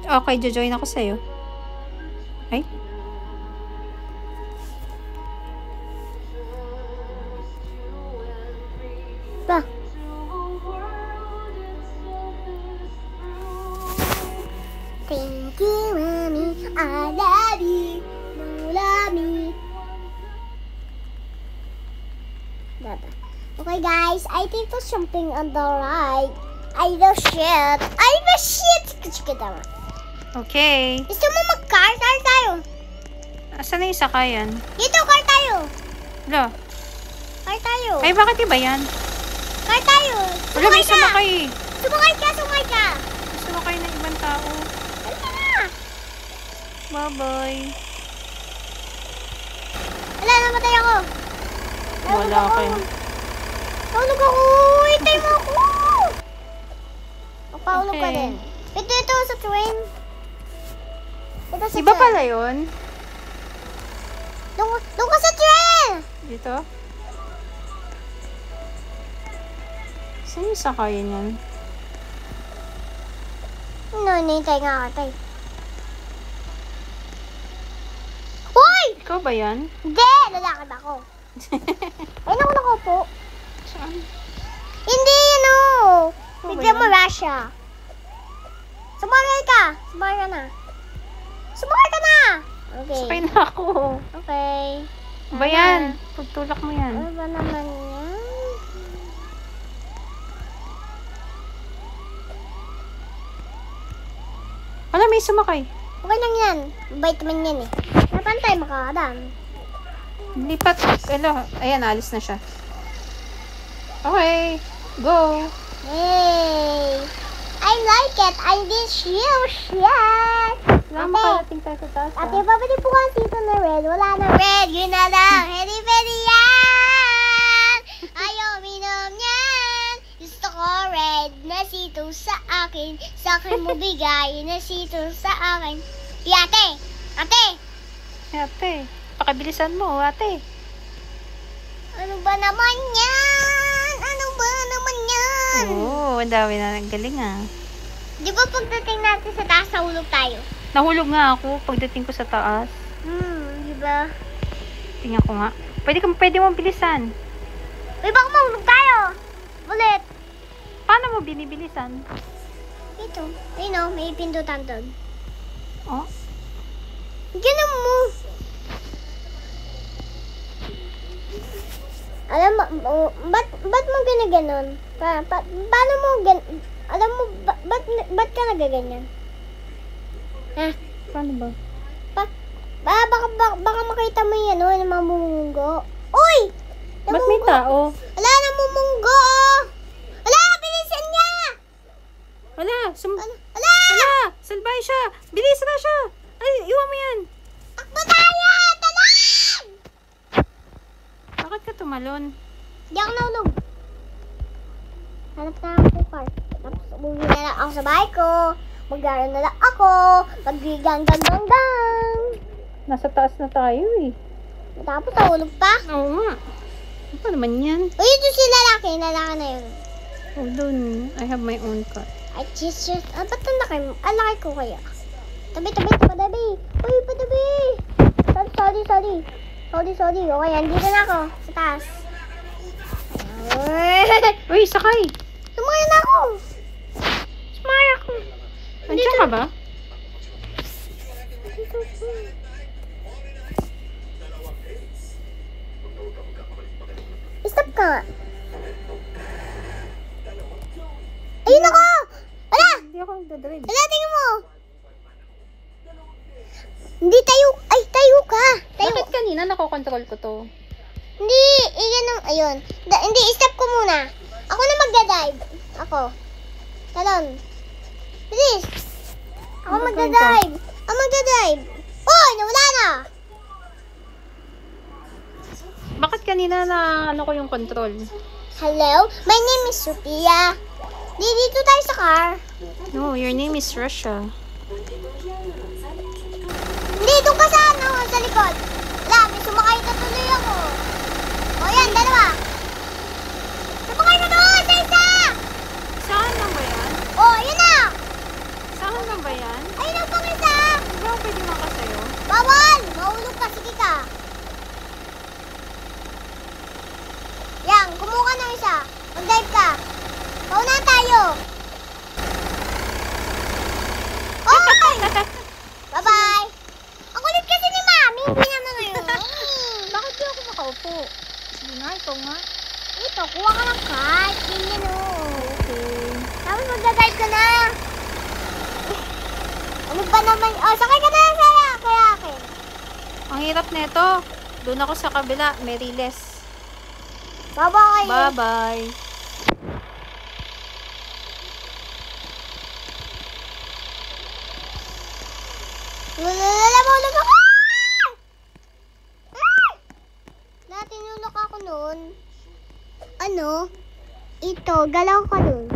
Okay, jojoin ako sa'yo. Ay? Ba? Thank you, mommy. I love you. You love me. Baba. Okay, guys. I think there's something on the right. I will shit. I will shit. Okay. Gusto mo mag-car? Car tayo. Asan na yung sakayan? Dito, car tayo. Wala. Car tayo. Ay, bakit iba yan? Car tayo. Wala, may sumakay. Sumakay ka, sumakay ka. Sumakay ng ibang tao. Halika na. Bye-bye. Wala, namatay ako. Wala kayo. Naulog ako. Itay mo ako. Paulog ka din. Ito sa train. Ito sa Iba train. pala yun? Doon ka sa train. Dito? Saan yung sakayan yan? No, hinihintay nga ka, tay. Hoy! Ikaw ba yan? Hindi! Lalakad ako. Ayun ako nakaupo. Saan? Hindi, ano. Ano ba Bigyan mo yun? Russia. Sumakay ka. Sumakay ka na. Sumakay ka na. Okay. Sakay na ako. Okay. Ba yan? Pagtulak mo yan. Ano ba naman yan? Wala, may sumakay. Okay lang yan. Mabait naman yan eh. Saan tayo makakadaan? Lipat. Ayan, alis na siya. Okay. Go. Hey! I like it. I did shit. Wala, makarating tayo sa taas. Ate, babalik po kasi ito na red. Wala na red. Yun na lang. Hedi-pedi yan. Ayaw minom yan. Gusto ko red na sito sa akin. Sa akin mo bigay na sito sa akin. Ate! Ate! Ate, pakabilisan mo, ate. Ano ba naman yan? Ano ba naman yan? Oo, ang dami na nagaling ah. Di ba pagdating natin sa taas, nahulog tayo? Nahulog nga ako pagdating ko sa taas. Di ba? Tingnan ko nga. Pwede mo bilisan. Uy, baka mahulog tayo. Ulit. Paano mo binibilisan? Ito. Ayun o, may pindutan doon. Oh, Ganun mo. Alam mo, ba't mo ginaganon? Paano mo alam mo, ba't ka nagaganyan? Ha? paano ba? Baka makita mo yan, o, namumunggo. Uy! Ba't may tao? Ala, namumunggo! Ala, bilisan niya! Wala, Ala! wala, salbay siya. Bilis na siya. Ay, iwan mo yan. Takbo tayo! Talan! Bakit ka tumalon? Hindi ako nahulog. Hanap na ako ng car. Tapos umuwi na lang ako sa bahay ko. Maglaro na lang ako. Magbigang-gang-gang-gang. Nasa taas na tayo eh. Tapos nahulog pa. Oo nga. Ano pa naman yan? Uy, ito si lalaki. Lalaki na yun. Oh, dun. I have my own car. Ay, just. Ba't ang laki ko kaya? Tabi. Uy, patabi. Sorry. Okay, andito na ako. Sa taas. Uy, sakay. Sumakay na ako. Andiyan ka ba? Stop ka nga. Ayun ako! Wala! Hindi ako nagdadrive. Wala, tingnan mo! Hindi tayo. Ay, tayo ka. Tayo. Bakit kanina nakokontrol ko to? Hindi, ayun. Hindi, stop ko muna. Ako na magdadive. Ako. Talon. Bilis. Ako magdadive. Uy, nawala na. Bakit kanina na ano ko yung control? Hello, my name is Sophia. Dito tayo sa car. No, your name is Russia. Hindi, doon ka sa sa likod. Wala, may sumakay na tuloy ako. O yan, dalawa. Sumakay na doon, sa isa. Saan na ba yan? O, yun na. Saan Ano na ba yan? Ayun ang pang isa! Di ba ako pwede makasayo? Bawal! Mahulog ka, sige ka. Yan, kumuha ka ng isa. Mag-dive ka. Paunahan tayo. Oy! Bye-bye! Ang kulit kasi ni Mami. Hindi naman ngayon. Bakit di ako makaupo? Sige nga, ito nga. Ito, kuha ka ng card. Ganyan o. Okay. Tapos mag-dive ka na. Ano ba naman? Oh, sakay ka na lang sa kayakin. Ang hirap nito. Doon ako sa kabila. Meriles. Bye-bye. Bye-bye. Lalala mo ulit ako! Dati nulok ako noon. Ano? Ito, galaw ka nun.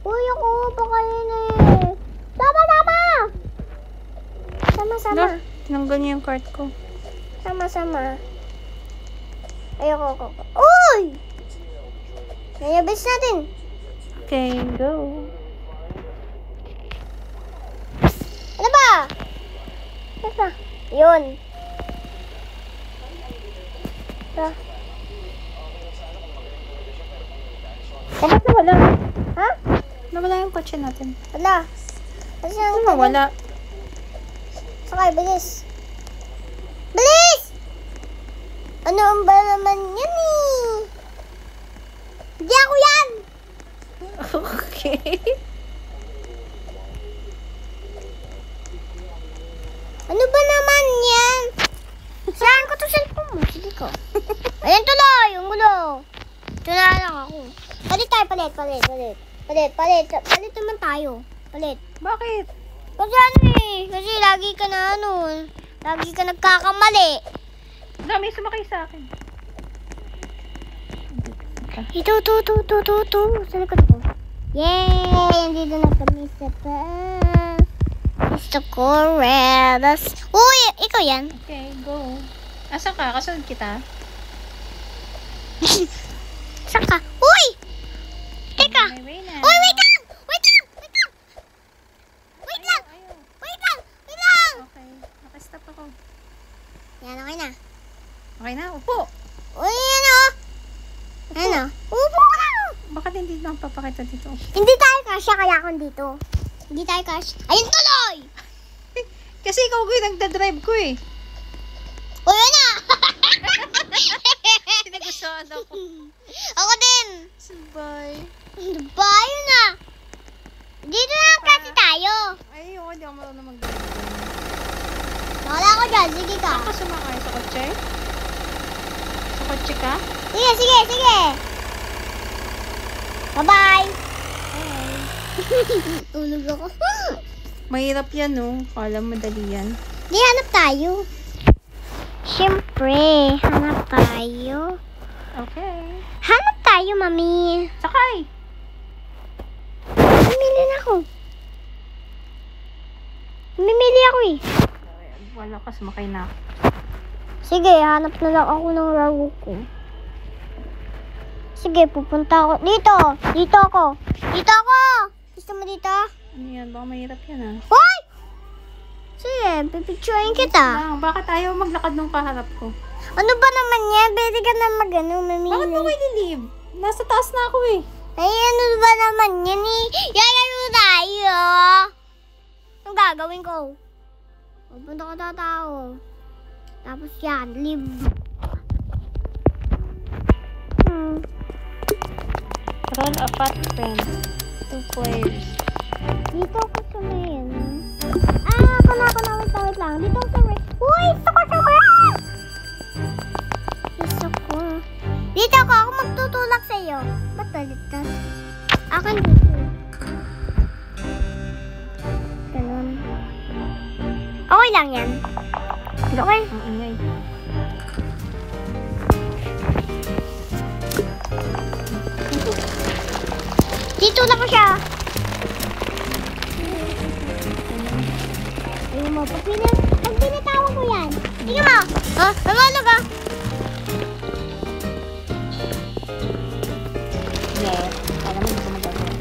Uy, ako pa kayo na eh. Sama-sama! Sama-sama. No, tinanggal niyo yung card ko. Sama-sama. Ayoko ko. Uy! Nayabis natin. Okay, go. Ano ba? Basta. Yun. Ah. Bakit nawala? Ha? Nawala yung kotse natin. Wala. Kasi Ano nawala? Sakay, bilis. Bilis! Ano ba naman yan eh? Hindi ako yan! Okay. Ano ba naman yan? Saan ko to cellphone mo? Sige ko. Ayan tuloy, yung gulo. Ito na lang ako. Palit tayo, palit. Palit naman tayo. Palit. Bakit? Kasi ano eh, kasi lagi ka na ano, lagi ka nagkakamali. Dami sumakay sa akin. Ito. Sa likod ko. Yay! Andito na kami sa bus. Gusto ko red. Uy! Ikaw yan. Okay, go. Asan ka? Kasunod kita? Saka. Uy! Teka! May way na. Uy, wait lang! Wait lang! Okay, nakastop ako. Yan, okay na. Okay na, upo. Uy, ano? Ano? Upo ka! Bakit hindi na papakita dito? Hindi tayo kasya kaya ako dito. Hindi tayo kasya. Ayun tuloy! Kasi ikaw ko yung nagdadrive ko eh. Uy, ano? Sinagustuhan ako. Ako din. Sabay. Ano ba? Ayun na. Dito lang kasi tayo. Ay, ako hindi ako marunong mag-drive. Wala ako dyan. Sige ka. Saan ka sumakay? Sa kotse? Sa kotse ka? Sige. Bye-bye. Tulog ako. Mahirap yan, no? Kala mo madali yan. Di, hanap tayo. Siyempre, hanap tayo. Okay. Hanap tayo, mami. Sakay! Mamili na ako. Mamili ako eh. Wala ka, sumakay na ako. Sige, hanap na lang ako ng laro ko. Sige, pupunta ako. Dito ako. Gusto mo dito? Ano yan? Baka mahirap yan, ah. Hoy! Sige, pipicturein kita. Bakit ayaw maglakad nung kaharap ko? Ano ba naman yan? Pwede ka na mamili. Bakit mo kayo nilib? Nasa taas na ako eh. Ay, ano ba naman yan eh? Yayalo tayo. Anong gagawin ko? Pupunta ko sa tao. Tapos yan, live. Roll a fat pen. 2 players. Dito ako sa main. Ako na. Wait lang. Dito ako sa main. Uy, gusto ko. Dito ako magtutulak sa iyo. Ba't baliktad? Akin dito. Ganun. Okay lang yan. Okay. Ang ingay. Dito na ko siya. Ayun mo, pag binitawan ko yan. Tingnan mo. Ha? Namalog ah. Yeah. Alam mo, hindi ko magagawa.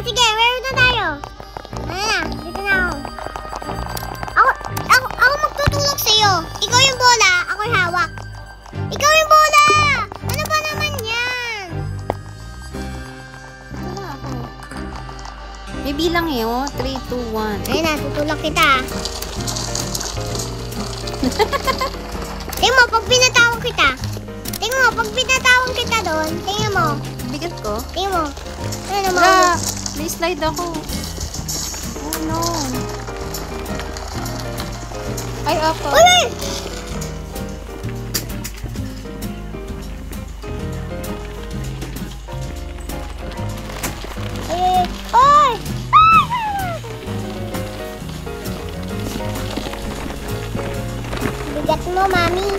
sige, meron na tayo. Ano na, dito na ako. Ako magtutulak sa'yo. Ikaw yung bola, ako yung hawak. Ikaw yung bola! Ano ba naman yan? Wala ako. May bilang eh, oh. 3, 2, 1. Ayun na, tutulak kita. Tingnan mo, pag pinatawag kita. Tingnan mo, pag pinatawag kita doon. Tingnan mo. Bigat ko. Tingnan mo. Ano naman? Wala. May slide ako. Oh no. Ay, ako. Uy! Uy! Bigat mo, mami.